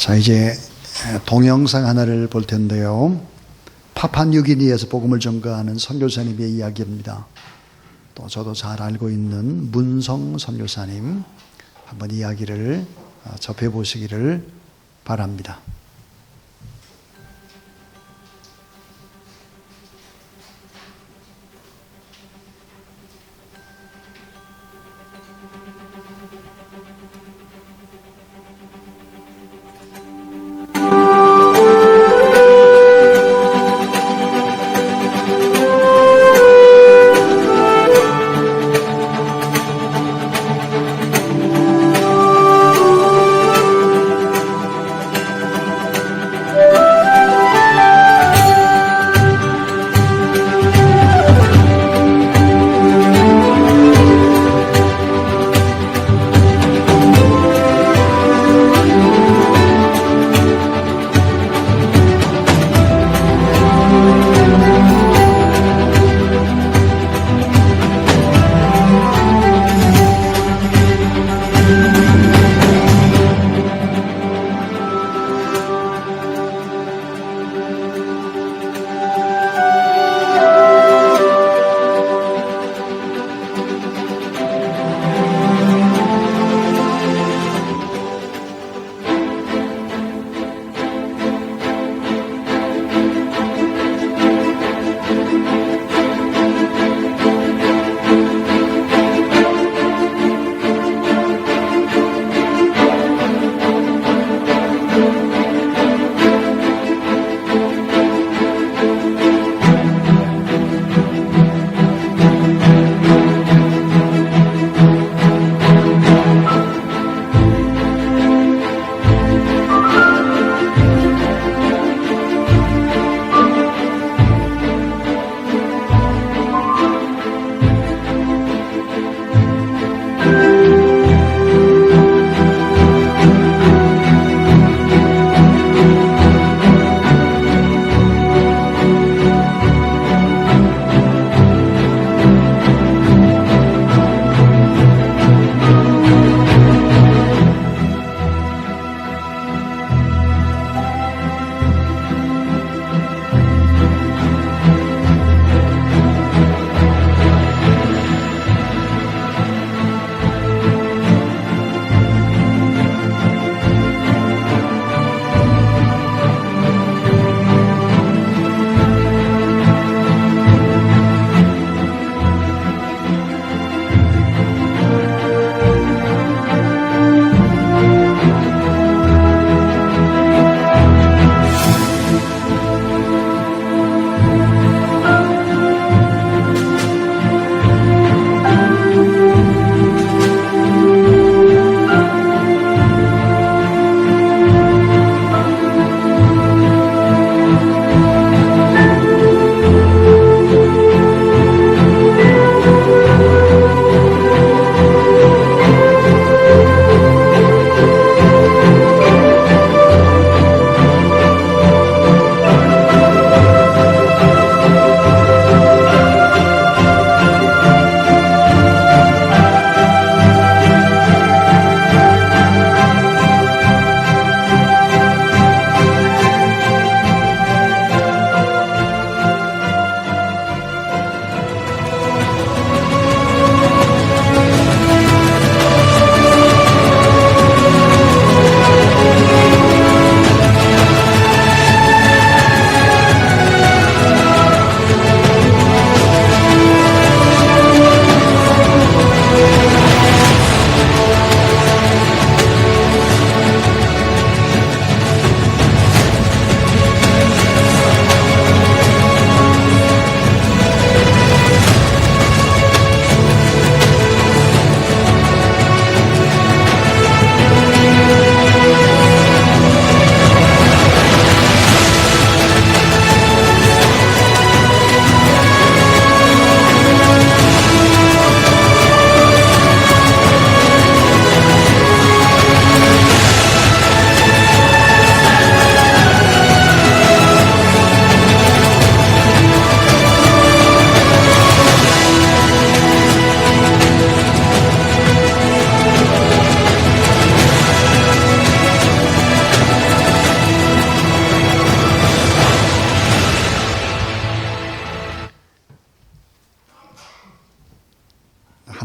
자, 이제 동영상 하나를 볼 텐데요. 파푸아뉴기니에서 복음을 전가하는 선교사님의 이야기입니다. 또 저도 잘 알고 있는 문성 선교사님 한번 이야기를 접해 보시기를 바랍니다.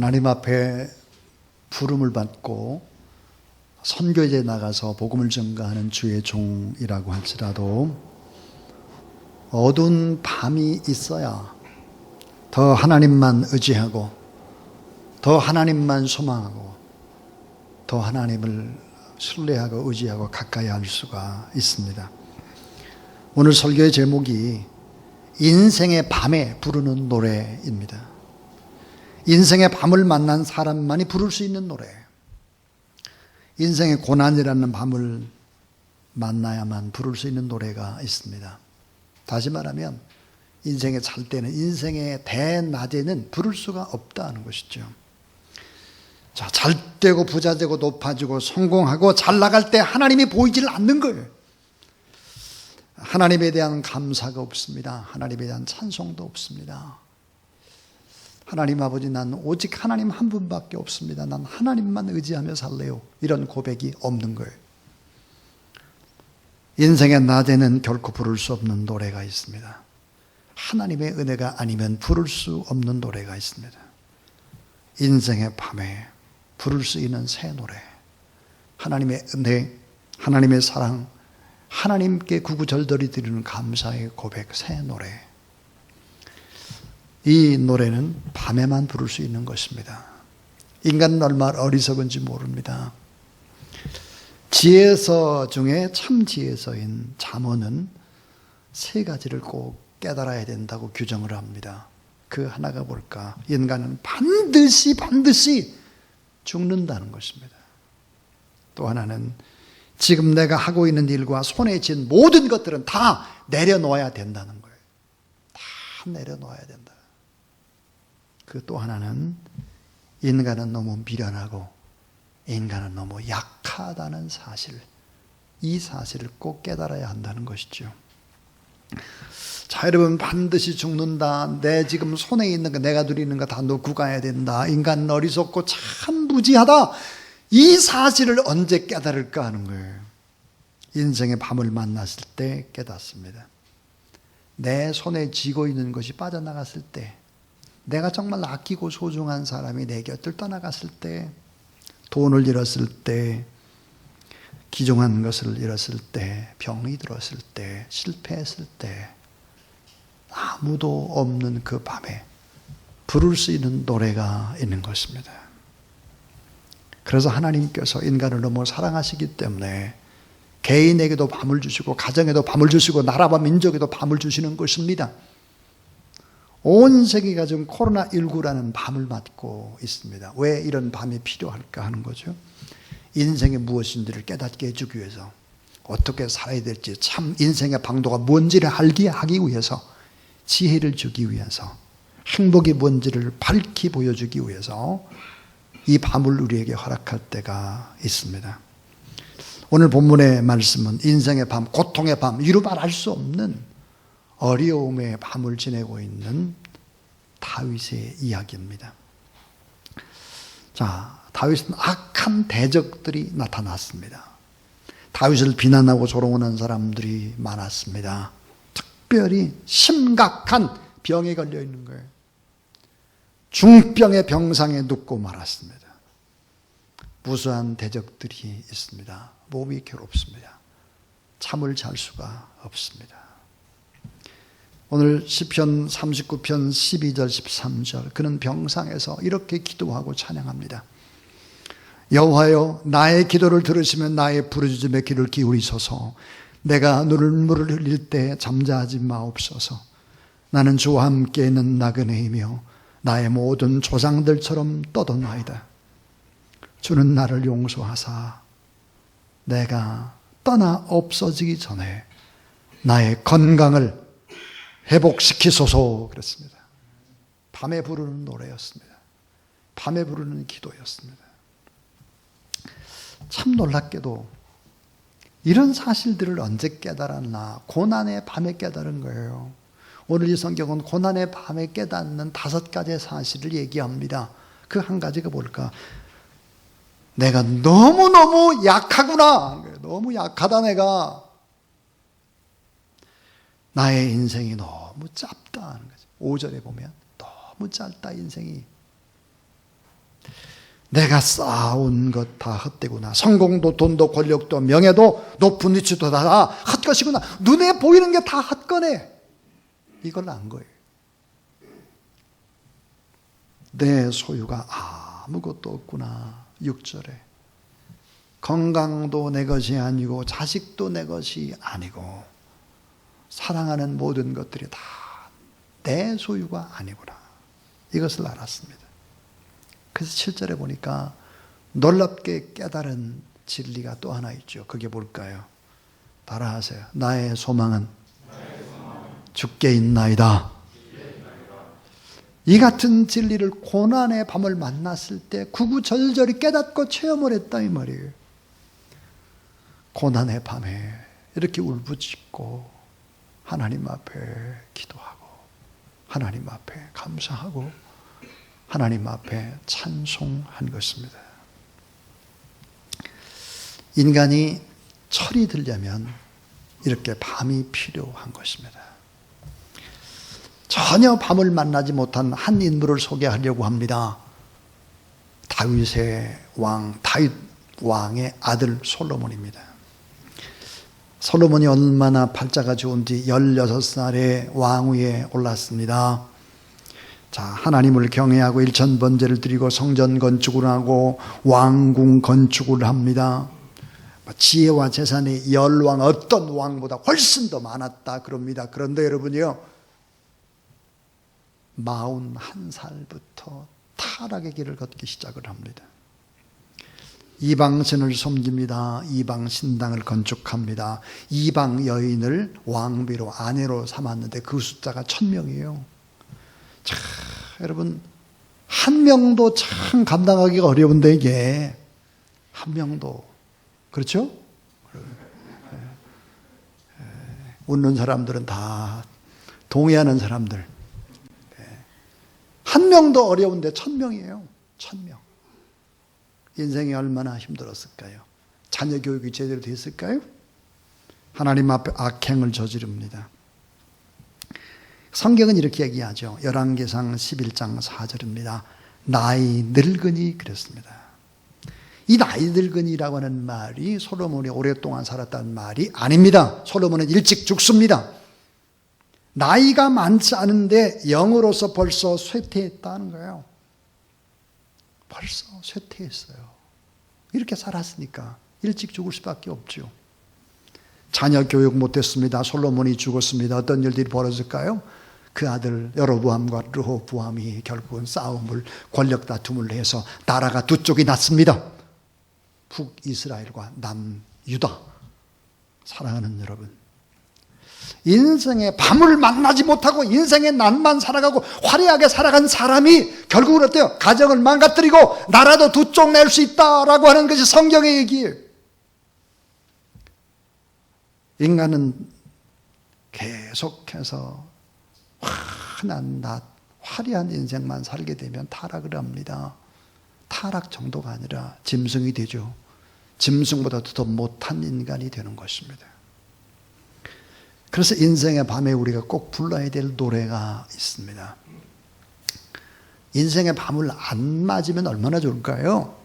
하나님 앞에 부름을 받고 선교지에 나가서 복음을 전가하는 주의 종이라고 할지라도 어두운 밤이 있어야 더 하나님만 의지하고 더 하나님만 소망하고 더 하나님을 신뢰하고 의지하고 가까이 할 수가 있습니다. 오늘 설교의 제목이 인생의 밤에 부르는 노래입니다. 인생의 밤을 만난 사람만이 부를 수 있는 노래. 인생의 고난이라는 밤을 만나야만 부를 수 있는 노래가 있습니다. 다시 말하면 인생의 잘 때는, 인생의 대낮에는 부를 수가 없다는 것이죠. 자, 잘 되고 부자 되고 높아지고 성공하고 잘 나갈 때 하나님이 보이질 않는 거예요. 하나님에 대한 감사가 없습니다. 하나님에 대한 찬송도 없습니다. 하나님 아버지, 난 오직 하나님 한 분밖에 없습니다. 난 하나님만 의지하며 살래요. 이런 고백이 없는 거예요. 인생의 낮에는 결코 부를 수 없는 노래가 있습니다. 하나님의 은혜가 아니면 부를 수 없는 노래가 있습니다. 인생의 밤에 부를 수 있는 새 노래. 하나님의 은혜, 하나님의 사랑, 하나님께 구구절절히 드리는 감사의 고백, 새 노래. 이 노래는 밤에만 부를 수 있는 것입니다. 인간은 얼마나 어리석은지 모릅니다. 지혜서 중에 참 지혜서인 잠언은 세 가지를 꼭 깨달아야 된다고 규정을 합니다. 그 하나가 뭘까? 인간은 반드시 죽는다는 것입니다. 또 하나는 지금 내가 하고 있는 일과 손에 쥔 모든 것들은 다 내려놓아야 된다는 거예요. 다 내려놓아야 된다. 그 또 하나는 인간은 너무 미련하고 인간은 너무 약하다는 사실, 이 사실을 꼭 깨달아야 한다는 것이죠. 자, 여러분, 반드시 죽는다. 내 지금 손에 있는 거, 내가 누리는 거 다 놓고 가야 된다. 인간은 어리석고 참 무지하다. 이 사실을 언제 깨달을까 하는 거예요. 인생의 밤을 만났을 때 깨닫습니다. 내 손에 쥐고 있는 것이 빠져나갔을 때, 내가 정말 아끼고 소중한 사람이 내 곁을 떠나갔을 때, 돈을 잃었을 때, 귀중한 것을 잃었을 때, 병이 들었을 때, 실패했을 때, 아무도 없는 그 밤에 부를 수 있는 노래가 있는 것입니다. 그래서 하나님께서 인간을 너무 사랑하시기 때문에 개인에게도 밤을 주시고 가정에도 밤을 주시고 나라와 민족에도 밤을 주시는 것입니다. 온 세계가 지금 코로나19라는 밤을 맞고 있습니다. 왜 이런 밤이 필요할까 하는 거죠. 인생의 무엇인지를 깨닫게 해주기 위해서, 어떻게 살아야 될지, 참 인생의 방도가 뭔지를 알게 하기 위해서, 지혜를 주기 위해서, 행복이 뭔지를 밝히 보여주기 위해서 이 밤을 우리에게 허락할 때가 있습니다. 오늘 본문의 말씀은 인생의 밤, 고통의 밤, 이루 말할 수 없는 어려움의 밤을 지내고 있는 다윗의 이야기입니다. 자, 다윗은 악한 대적들이 나타났습니다. 다윗을 비난하고 조롱하는 사람들이 많았습니다. 특별히 심각한 병에 걸려 있는 거예요. 중병의 병상에 눕고 말았습니다. 무수한 대적들이 있습니다. 몸이 괴롭습니다. 잠을 잘 수가 없습니다. 오늘 시편 39편 12절 13절, 그는 병상에서 이렇게 기도하고 찬양합니다. 여호와여, 나의 기도를 들으시면 나의 부르짖음에 귀를 기울이소서. 내가 눈물을 흘릴 때 잠자하지 마옵소서. 나는 주와 함께 있는 나그네이며 나의 모든 조상들처럼 떠도나이다. 주는 나를 용서하사 내가 떠나 없어지기 전에 나의 건강을 회복시키소서. 그랬습니다. 밤에 부르는 노래였습니다. 밤에 부르는 기도였습니다. 참 놀랍게도 이런 사실들을 언제 깨달았나? 고난의 밤에 깨달은 거예요. 오늘 이 성경은 고난의 밤에 깨닫는 5가지의 사실을 얘기합니다. 그 한 가지가 뭘까? 내가 너무너무 약하구나. 너무 약하다 내가. 나의 인생이 너무 짧다 하는 거죠. 5절에 보면 너무 짧다 인생이. 내가 쌓아온 것 다 헛되구나. 성공도 돈도 권력도 명예도 높은 위치도 다 헛것이구나. 눈에 보이는 게 다 헛거네. 이걸 안 거예요. 내 소유가 아무것도 없구나. 6절에 건강도 내 것이 아니고 자식도 내 것이 아니고 사랑하는 모든 것들이 다 내 소유가 아니구나. 이것을 알았습니다. 그래서 7절에 보니까 놀랍게 깨달은 진리가 또 하나 있죠. 그게 뭘까요? 따라하세요. 나의 소망은 주께 있나이다. 이 같은 진리를 고난의 밤을 만났을 때 구구절절히 깨닫고 체험을 했다 이 말이에요. 고난의 밤에 이렇게 울부짖고 하나님 앞에 기도하고 하나님 앞에 감사하고 하나님 앞에 찬송한 것입니다. 인간이 철이 들려면 이렇게 밤이 필요한 것입니다. 전혀 밤을 만나지 못한 한 인물을 소개하려고 합니다. 다윗 왕의 아들 솔로몬입니다. 솔로몬이 얼마나 팔자가 좋은지 16살에 왕위에 올랐습니다. 자, 하나님을 경외하고 일천번제를 드리고 성전 건축을 하고 왕궁 건축을 합니다. 지혜와 재산이 열왕 어떤 왕보다 훨씬 더 많았다 그럽니다. 그런데 여러분이요, 41살부터 타락의 길을 걷기 시작을 합니다. 이방신을 섬깁니다. 이방 신당을 건축합니다. 이방 여인을 왕비로 아내로 삼았는데 그 숫자가 1000명이에요. 자, 여러분, 한 명도 참 감당하기가 어려운데 이게 한 명도, 그렇죠? 웃는 사람들은 다 동의하는 사람들. 한 명도 어려운데 1000명이에요. 1000명. 인생이 얼마나 힘들었을까요? 자녀 교육이 제대로 됐을까요? 하나님 앞에 악행을 저지릅니다. 성경은 이렇게 얘기하죠. 열왕기상 11장 4절입니다. 나이 늙으니 그랬습니다. 이 나이 늙으니라고 하는 말이 솔로몬이 오랫동안 살았다는 말이 아닙니다. 솔로몬은 일찍 죽습니다. 나이가 많지 않은데 영으로서 벌써 쇠퇴했다는 거예요. 벌써 쇠퇴했어요. 이렇게 살았으니까 일찍 죽을 수밖에 없죠. 자녀 교육 못했습니다. 솔로몬이 죽었습니다. 어떤 일들이 벌어질까요? 그 아들 여로보암과 르호보암이 결국은 싸움을, 권력 다툼을 해서 나라가 두 쪽이 났습니다. 북이스라엘과 남유다. 사랑하는 여러분, 인생의 밤을 만나지 못하고 인생의 낮만 살아가고 화려하게 살아간 사람이 결국은 어때요? 가정을 망가뜨리고 나라도 두 쪽 낼 수 있다라고 하는 것이 성경의 얘기예요. 인간은 계속해서 환한 낮, 화려한 인생만 살게 되면 타락을 합니다. 타락 정도가 아니라 짐승이 되죠. 짐승보다도 더 못한 인간이 되는 것입니다. 그래서 인생의 밤에 우리가 꼭 불러야 될 노래가 있습니다. 인생의 밤을 안 맞으면 얼마나 좋을까요?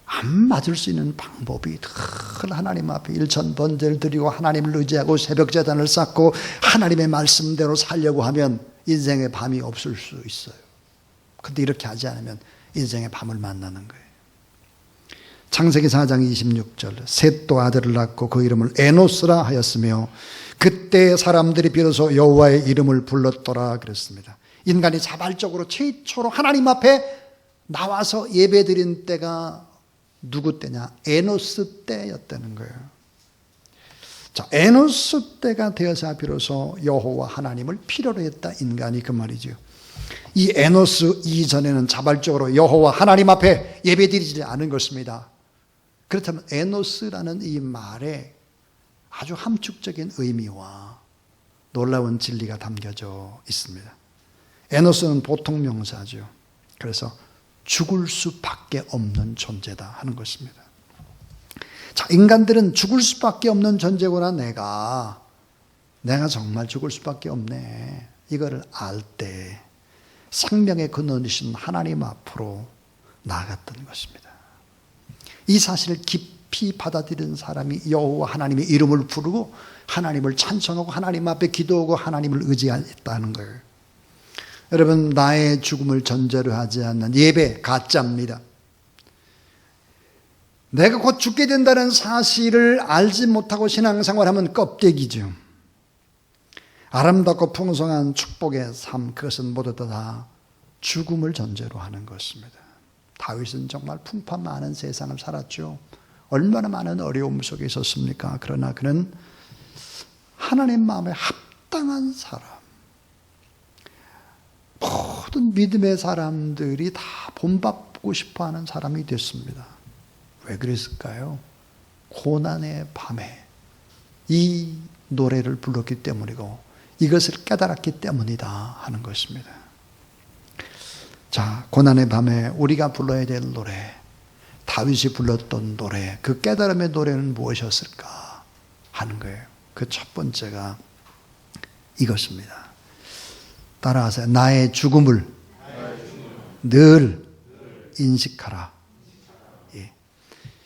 안 맞을 수 있는 방법이 늘 하나님 앞에 일천번제를 드리고 하나님을 의지하고 새벽제단을 쌓고 하나님의 말씀대로 살려고 하면 인생의 밤이 없을 수 있어요. 근데 이렇게 하지 않으면 인생의 밤을 만나는 거예요. 창세기 4장 26절, 셋도 아들을 낳고 그 이름을 에노스라 하였으며 그때 사람들이 비로소 여호와의 이름을 불렀더라 그랬습니다. 인간이 자발적으로 최초로 하나님 앞에 나와서 예배드린 때가 누구 때냐? 에노스 때였다는 거예요. 자, 에노스 때가 되어서 비로소 여호와 하나님을 필요로 했다 인간이, 그 말이죠. 이 에노스 이전에는 자발적으로 여호와 하나님 앞에 예배드리지 않은 것입니다. 그렇다면 에노스라는 이 말에 아주 함축적인 의미와 놀라운 진리가 담겨져 있습니다. 에노스는 보통 명사죠. 그래서 죽을 수밖에 없는 존재다 하는 것입니다. 자, 인간들은 죽을 수밖에 없는 존재구나. 내가 정말 죽을 수밖에 없네. 이거를 알 때 생명의 근원이신 하나님 앞으로 나아갔던 것입니다. 이 사실을 깊이 받아들이는 사람이 여호와 하나님의 이름을 부르고 하나님을 찬송하고 하나님 앞에 기도하고 하나님을 의지했다는 거예요. 여러분, 나의 죽음을 전제로 하지 않는 예배 가짜입니다. 내가 곧 죽게 된다는 사실을 알지 못하고 신앙생활하면 껍데기죠. 아름답고 풍성한 축복의 삶, 그것은 모두 다 죽음을 전제로 하는 것입니다. 다윗은 정말 풍파 많은 세상을 살았죠. 얼마나 많은 어려움 속에 있었습니까? 그러나 그는 하나님 마음에 합당한 사람, 모든 믿음의 사람들이 다 본받고 싶어하는 사람이 됐습니다. 왜 그랬을까요? 고난의 밤에 이 노래를 불렀기 때문이고 이것을 깨달았기 때문이다 하는 것입니다. 자, 고난의 밤에 우리가 불러야 될 노래, 다윗이 불렀던 노래, 그 깨달음의 노래는 무엇이었을까 하는 거예요. 그 첫 번째가 이것입니다. 따라하세요. 나의 죽음을 늘 인식하라. 예.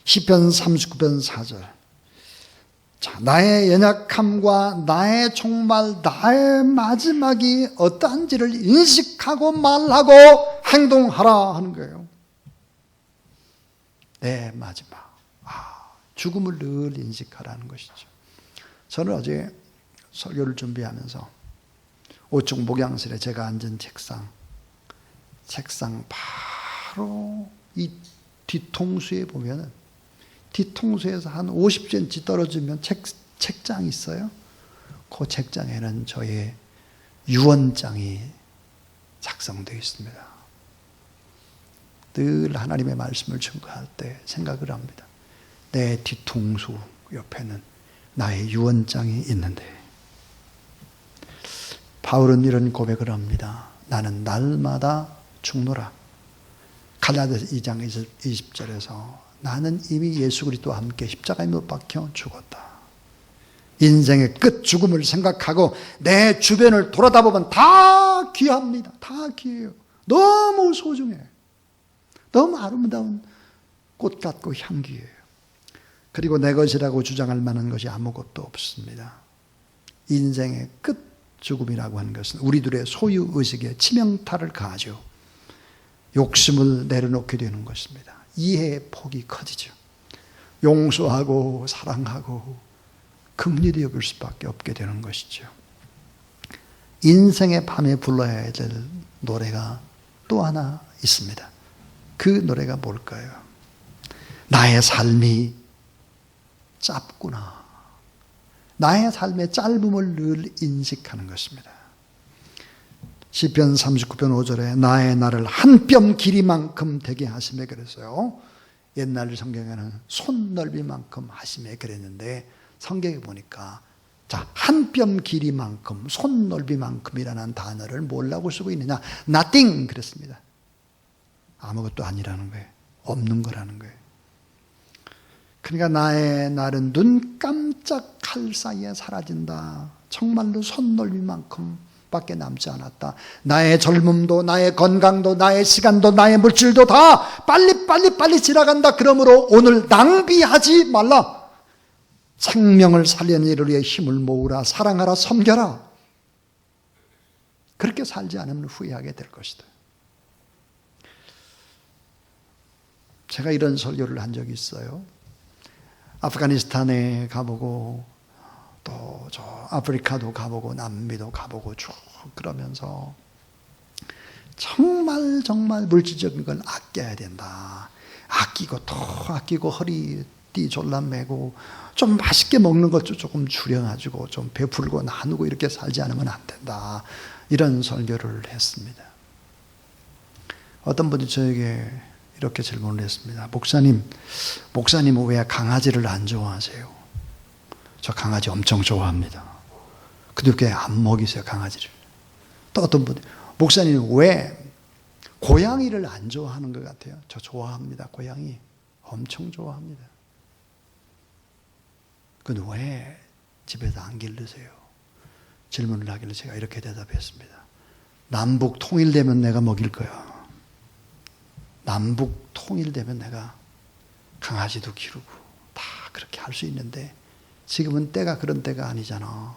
시편 39편 4절. 자, 나의 연약함과 나의 정말 나의 마지막이 어떠한지를 인식하고 말하고 행동하라 하는 거예요. 내 마지막. 죽음을 늘 인식하라는 것이죠. 저는 어제 설교를 준비하면서 5층 목양실에 제가 앉은 책상 바로 이 뒤통수에 보면은 뒤통수에서 한 50cm 떨어지면 책장이 있어요. 그 책장에는 저의 유언장이 작성되어 있습니다. 늘 하나님의 말씀을 증거할 때 생각을 합니다. 내 뒤통수 옆에는 나의 유언장이 있는데, 바울은 이런 고백을 합니다. 나는 날마다 죽노라. 갈라디아서 2장 20절에서 나는 이미 예수 그리스도와 함께 십자가에 못 박혀 죽었다. 인생의 끝 죽음을 생각하고 내 주변을 돌아다보면 다 귀합니다. 다 귀해요. 너무 소중해요. 너무 아름다운 꽃 같고 향기예요. 그리고 내 것이라고 주장할 만한 것이 아무것도 없습니다. 인생의 끝 죽음이라고 하는 것은 우리들의 소유의식에 치명타를 가하죠. 욕심을 내려놓게 되는 것입니다. 이해의 폭이 커지죠. 용서하고 사랑하고 긍휼히 여길 수밖에 없게 되는 것이죠. 인생의 밤에 불러야 될 노래가 또 하나 있습니다. 그 노래가 뭘까요? 나의 삶이 짧구나. 나의 삶의 짧음을 늘 인식하는 것입니다. 시편 39편 5절에 나의 날을 한 뼘 길이만큼 되게 하심에 그랬어요. 옛날 성경에는 손 넓이만큼 하심에 그랬는데 성경에 보니까 한 뼘 길이만큼, 손 넓이만큼이라는 단어를 뭐라고 쓰고 있느냐? nothing 그랬습니다. 아무것도 아니라는 거예요. 없는 거라는 거예요. 그러니까 나의 날은 눈 깜짝할 사이에 사라진다. 정말로 손 넓이만큼 밖에 남지 않았다. 나의 젊음도 나의 건강도 나의 시간도 나의 물질도 다 빨리 지나간다. 그러므로 오늘 낭비하지 말라. 생명을 살리는 일을 위해 힘을 모으라. 사랑하라. 섬겨라. 그렇게 살지 않으면 후회하게 될 것이다. 제가 이런 설교를 한 적이 있어요. 아프가니스탄에 가보고 또 저 아프리카도 가보고 남미도 가보고 쭉 그러면서 정말 물질적인 걸 아껴야 된다. 아끼고 더 아끼고 허리띠 졸라매고 좀 맛있게 먹는 것도 조금 줄여가지고 좀 베풀고 나누고 이렇게 살지 않으면 안 된다. 이런 설교를 했습니다. 어떤 분이 저에게 이렇게 질문을 했습니다. 목사님은 왜 강아지를 안 좋아하세요? 저 강아지 엄청 좋아합니다. 근데 왜 안 먹이세요, 강아지를? 또 어떤 분이 목사님은 왜 고양이를 안 좋아하는 것 같아요? 저 좋아합니다. 고양이 엄청 좋아합니다. 근데 왜 집에서 안 기르세요? 질문을 하길래 제가 이렇게 대답했습니다. 남북 통일되면 내가 먹일 거야. 남북 통일되면 내가 강아지도 기르고 다 그렇게 할 수 있는데 지금은 때가 그런 때가 아니잖아.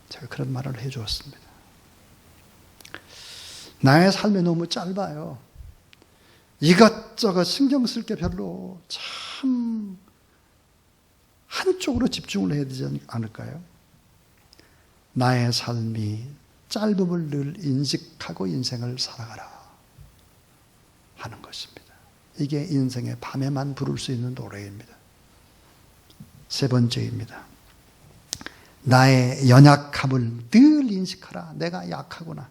제가 그런 말을 해 주었습니다. 나의 삶이 너무 짧아요. 이것저것 신경 쓸 게 별로 참 한쪽으로 집중을 해야 되지 않을까요? 나의 삶이 짧음을 늘 인식하고 인생을 살아가라 하는 것입니다. 이게 인생의 밤에만 부를 수 있는 노래입니다. 세 번째입니다. 나의 연약함을 늘 인식하라. 내가 약하구나.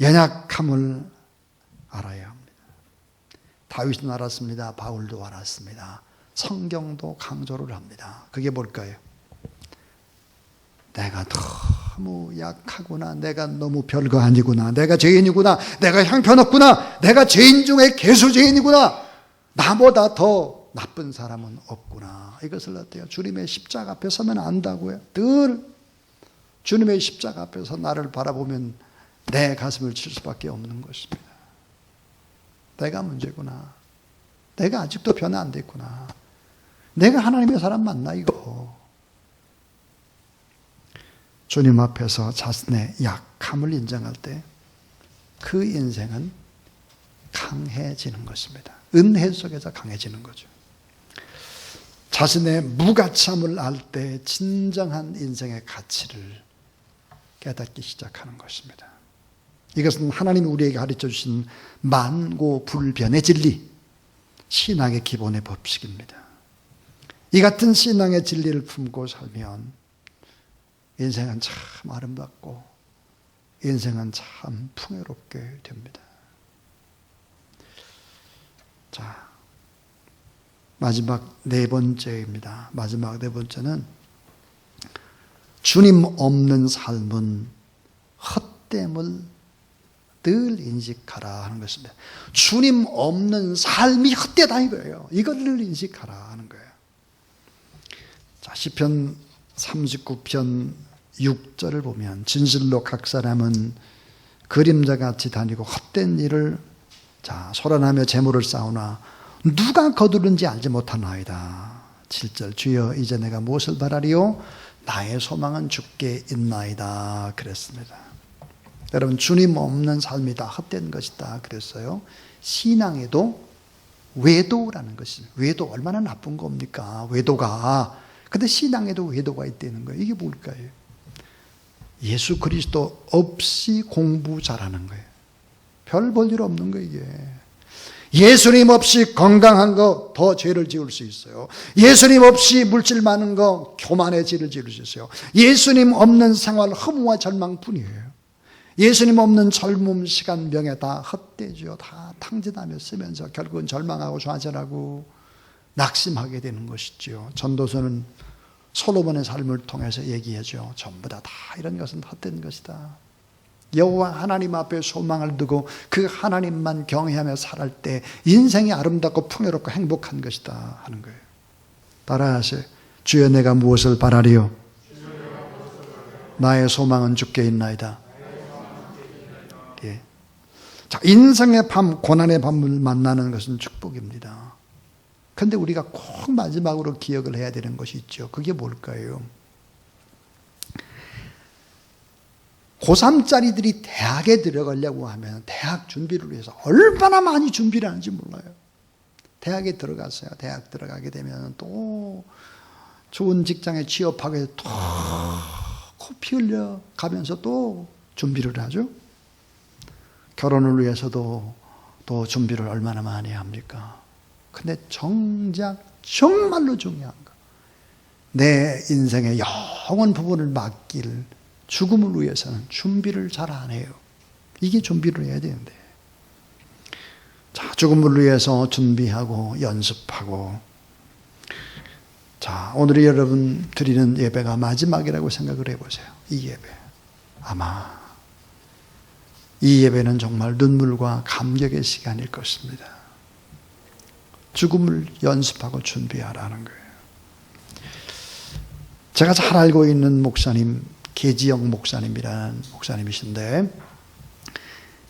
연약함을 알아야 합니다. 다윗은 알았습니다. 바울도 알았습니다. 성경도 강조를 합니다. 그게 뭘까요? 내가 너무 약하구나. 내가 너무 별거 아니구나. 내가 죄인이구나. 내가 형편없구나. 내가 죄인 중에 개수죄인이구나. 나보다 더 나쁜 사람은 없구나. 이것을 어때요? 주님의 십자가 앞에 서면 안다고요. 늘 주님의 십자가 앞에서 나를 바라보면 내 가슴을 칠 수밖에 없는 것입니다. 내가 문제구나. 내가 아직도 변화 안 됐구나. 내가 하나님의 사람 맞나 이거. 주님 앞에서 자신의 약함을 인정할 때 그 인생은 강해지는 것입니다. 은혜 속에서 강해지는 거죠. 자신의 무가참을 알 때 진정한 인생의 가치를 깨닫기 시작하는 것입니다. 이것은 하나님이 우리에게 가르쳐 주신 만고불변의 진리, 신앙의 기본의 법칙입니다. 이 같은 신앙의 진리를 품고 살면 인생은 참 아름답고 인생은 참 풍요롭게 됩니다. 자, 마지막 네 번째입니다. 마지막 네 번째는 주님 없는 삶은 헛됨을 늘 인식하라 하는 것입니다. 주님 없는 삶이 헛되다 이거예요. 이걸 늘 인식하라 하는 거예요. 자, 시편 39편 6절을 보면 진실로 각 사람은 그림자같이 다니고 헛된 일을 소란하며 재물을 쌓으나 누가 거두는지 알지 못하나이다. 7절 주여 이제 내가 무엇을 바라리요? 나의 소망은 주께 있나이다 그랬습니다. 여러분 주님 없는 삶이 다 헛된 것이다 그랬어요. 신앙에도 외도라는 것이 외도 얼마나 나쁜 겁니까? 외도가. 근데 신앙에도 외도가 있다는 거예요. 이게 뭘까요? 예수 그리스도 없이 공부 잘하는 거예요. 별 볼 일 없는 거예요 이게. 예수님 없이 건강한 거 더 죄를 지을 수 있어요. 예수님 없이 물질 많은 거 교만의 죄를 지을 수 있어요. 예수님 없는 생활 허무와 절망뿐이에요. 예수님 없는 젊음, 시간, 명예 다 헛되죠. 다 탕진하며 쓰면서 결국은 절망하고 좌절하고 낙심하게 되는 것이죠. 전도서는 솔로몬의 삶을 통해서 얘기하죠. 전부 다 이런 것은 헛된 것이다. 여호와 하나님 앞에 소망을 두고 그 하나님만 경외하며 살할 때 인생이 아름답고 풍요롭고 행복한 것이다 하는 거예요. 따라하세요. 주여 내가 무엇을 바라리요? 나의 소망은 주께 있나이다. 예. 자, 인생의 밤, 고난의 밤을 만나는 것은 축복입니다. 그런데 우리가 꼭 마지막으로 기억을 해야 되는 것이 있죠. 그게 뭘까요? 고3짜리들이 대학에 들어가려고 하면 대학 준비를 위해서 얼마나 많이 준비를 하는지 몰라요. 대학에 들어갔어요. 대학 들어가게 되면 또 좋은 직장에 취업하게 해서 또 코피 흘려 가면서 또 준비를 하죠. 결혼을 위해서도 또 준비를 얼마나 많이 합니까? 근데 정작 정말로 중요한 거, 내 인생의 영원 부분을 맡길 죽음을 위해서는 준비를 잘 안 해요. 이게 준비를 해야 되는데. 자, 죽음을 위해서 준비하고 연습하고. 자, 오늘 여러분 드리는 예배가 마지막이라고 생각을 해보세요. 이 예배. 아마 이 예배는 정말 눈물과 감격의 시간일 것입니다. 죽음을 연습하고 준비하라는 거예요. 제가 잘 알고 있는 목사님, 계지영 목사님이라는 목사님이신데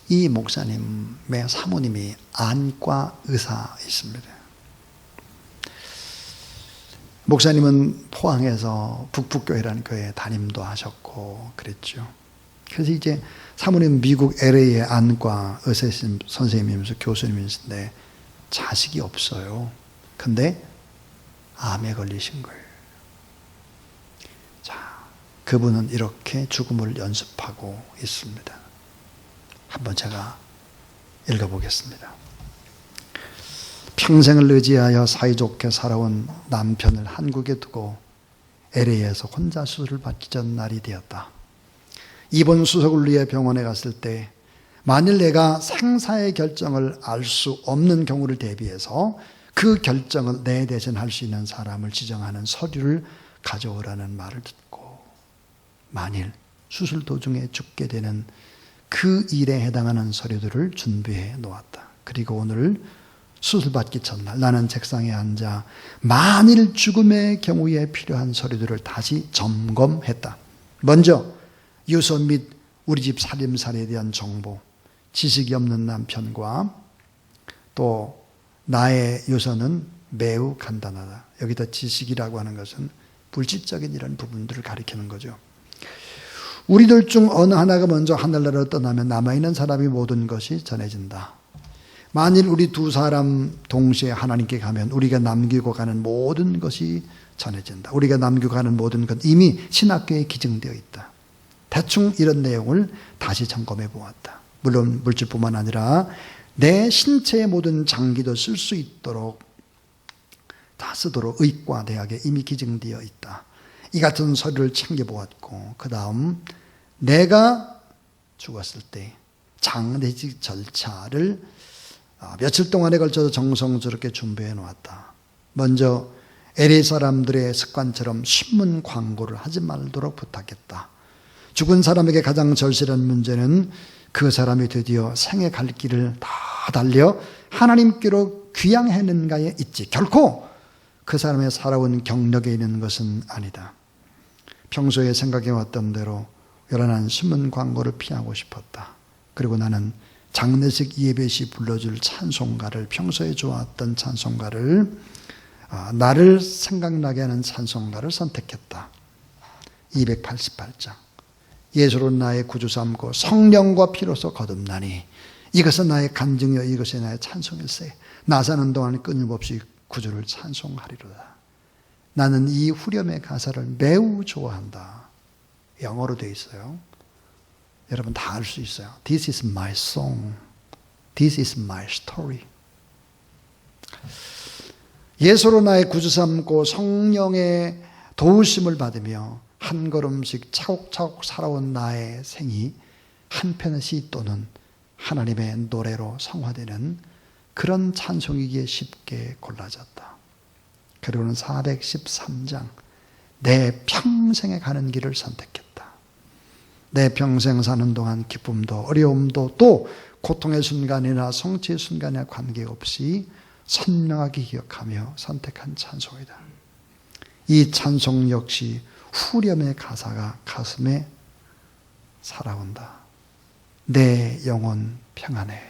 이 목사님의 사모님이 안과 의사이십니다. 목사님은 포항에서 북북교회라는 교회에 담임도 하셨고 그랬죠. 그래서 이제 사모님 미국 LA의 안과 의사 선생님이면서 교수님이신데 자식이 없어요. 근데 암에 걸리신 거예요. 자, 그분은 이렇게 죽음을 연습하고 있습니다. 한번 제가 읽어보겠습니다. 평생을 의지하여 사이좋게 살아온 남편을 한국에 두고 LA에서 혼자 수술을 받기 전 날이 되었다. 입원 수속을 위해 병원에 갔을 때 만일 내가 생사의 결정을 알 수 없는 경우를 대비해서 그 결정을 내 대신 할 수 있는 사람을 지정하는 서류를 가져오라는 말을 듣고 만일 수술 도중에 죽게 되는 그 일에 해당하는 서류들을 준비해 놓았다. 그리고 오늘 수술받기 전날 나는 책상에 앉아 만일 죽음의 경우에 필요한 서류들을 다시 점검했다. 먼저 유서 및 우리 집 살림살이에 대한 정보, 지식이 없는 남편과 또 나의 유서는 매우 간단하다. 여기다 지식이라고 하는 것은 물질적인 이런 부분들을 가리키는 거죠. 우리들 중 어느 하나가 먼저 하늘나라로 떠나면 남아있는 사람이 모든 것이 전해진다. 만일 우리 두 사람 동시에 하나님께 가면 우리가 남기고 가는 모든 것이 전해진다. 우리가 남기고 가는 모든 것 이미 신학교에 기증되어 있다. 대충 이런 내용을 다시 점검해 보았다. 물론 물질뿐만 아니라 내 신체의 모든 장기도 쓸 수 있도록 다 쓰도록 의과 대학에 이미 기증되어 있다. 이 같은 서류를 챙겨보았고 그 다음 내가 죽었을 때 장례식 절차를 며칠 동안에 걸쳐서 정성스럽게 준비해 놓았다. 먼저 LA 사람들의 습관처럼 신문 광고를 하지 말도록 부탁했다. 죽은 사람에게 가장 절실한 문제는 그 사람이 드디어 생에 갈 길을 다 달려 하나님께로 귀향했는가에 있지 결코 그 사람의 살아온 경력에 있는 것은 아니다. 평소에 생각해왔던 대로 요란한 신문 광고를 피하고 싶었다. 그리고 나는 장례식 예배 시 불러줄 찬송가를 평소에 좋아했던 찬송가를 나를 생각나게 하는 찬송가를 선택했다. 288장 예수로 나의 구주 삼고 성령과 피로서 거듭나니 이것은 나의 간증이요 이것이 나의 찬송일세. 나 사는 동안 끊임없이 구주를 찬송하리로다. 나는 이 후렴의 가사를 매우 좋아한다. 영어로 되어 있어요. 여러분 다 알 수 있어요. This is my song. This is my story. 예수로 나의 구주 삼고 성령의 도우심을 받으며 한 걸음씩 차곡차곡 살아온 나의 생이 한편의 시 또는 하나님의 노래로 성화되는 그런 찬송이기에 쉽게 골라졌다. 그리고는 413장 내 평생에 가는 길을 선택했다. 내 평생 사는 동안 기쁨도 어려움도 또 고통의 순간이나 성취의 순간이나 관계없이 선명하게 기억하며 선택한 찬송이다. 이 찬송 역시 후렴의 가사가 가슴에 살아온다. 내 영혼 평안해.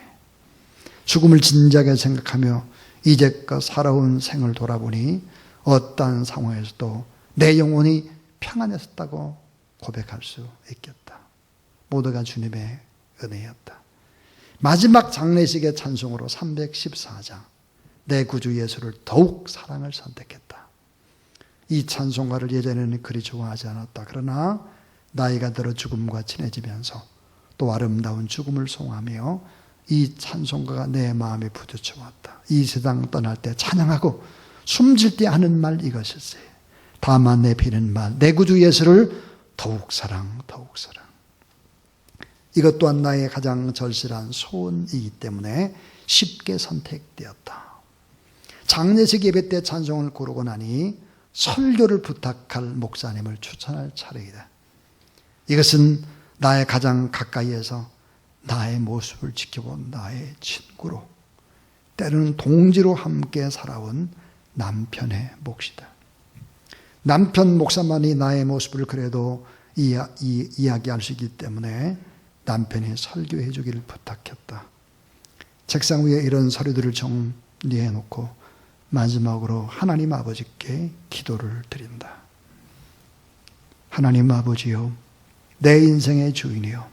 죽음을 진지하게 생각하며 이제껏 살아온 생을 돌아보니 어떠한 상황에서도 내 영혼이 평안했었다고 고백할 수 있겠다. 모두가 주님의 은혜였다. 마지막 장례식의 찬송으로 314장 내 구주 예수를 더욱 사랑을 선택했다. 이 찬송가를 예전에는 그리 좋아하지 않았다. 그러나 나이가 들어 죽음과 친해지면서 또 아름다운 죽음을 송하며 이 찬송가가 내 마음에 부딪혀 왔다. 이 세상 떠날 때 찬양하고 숨질 때 하는 말 이것일세. 다만 내 비는 말 내 구주 예수를 더욱 사랑 더욱 사랑. 이것 또한 나의 가장 절실한 소원이기 때문에 쉽게 선택되었다. 장례식 예배 때 찬송을 고르고 나니 설교를 부탁할 목사님을 추천할 차례이다. 이것은 나의 가장 가까이에서 나의 모습을 지켜본 나의 친구로 때로는 동지로 함께 살아온 남편의 몫이다. 남편 목사만이 나의 모습을 그래도 이야기할 수 있기 때문에 남편이 설교해 주기를 부탁했다. 책상 위에 이런 서류들을 정리해 놓고 마지막으로 하나님 아버지께 기도를 드린다. 하나님 아버지요, 내 인생의 주인이요,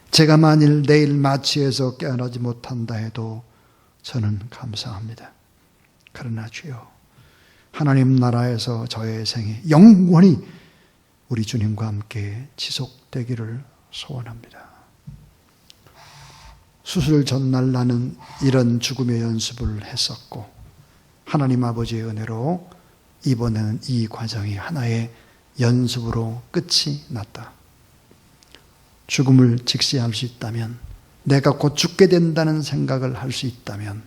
제가 만일 내일 마취해서 깨어나지 못한다 해도 저는 감사합니다. 그러나 주여, 하나님 나라에서 저의 생이 영원히 우리 주님과 함께 지속되기를 소원합니다. 수술 전날 나는 이런 죽음의 연습을 했었고, 하나님 아버지의 은혜로 이번에는 이 과정이 하나의 연습으로 끝이 났다. 죽음을 직시할 수 있다면, 내가 곧 죽게 된다는 생각을 할 수 있다면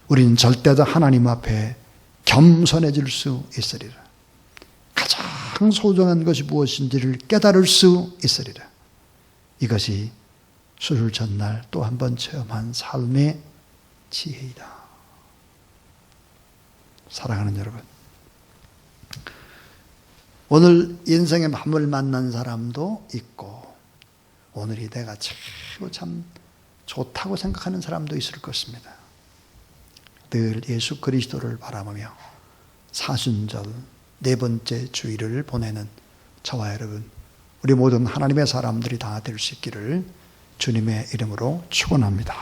우리는 절대 다 하나님 앞에 겸손해질 수 있으리라. 가장 소중한 것이 무엇인지를 깨달을 수 있으리라. 이것이 수술 전날 또 한 번 체험한 삶의 지혜이다. 사랑하는 여러분, 오늘 인생의 밤을 만난 사람도 있고, 오늘이 내가 최고 참 좋다고 생각하는 사람도 있을 것입니다. 늘 예수 그리스도를 바라보며 사순절 네 번째 주일을 보내는 저와 여러분, 우리 모든 하나님의 사람들이 다 될 수 있기를 주님의 이름으로 축원합니다.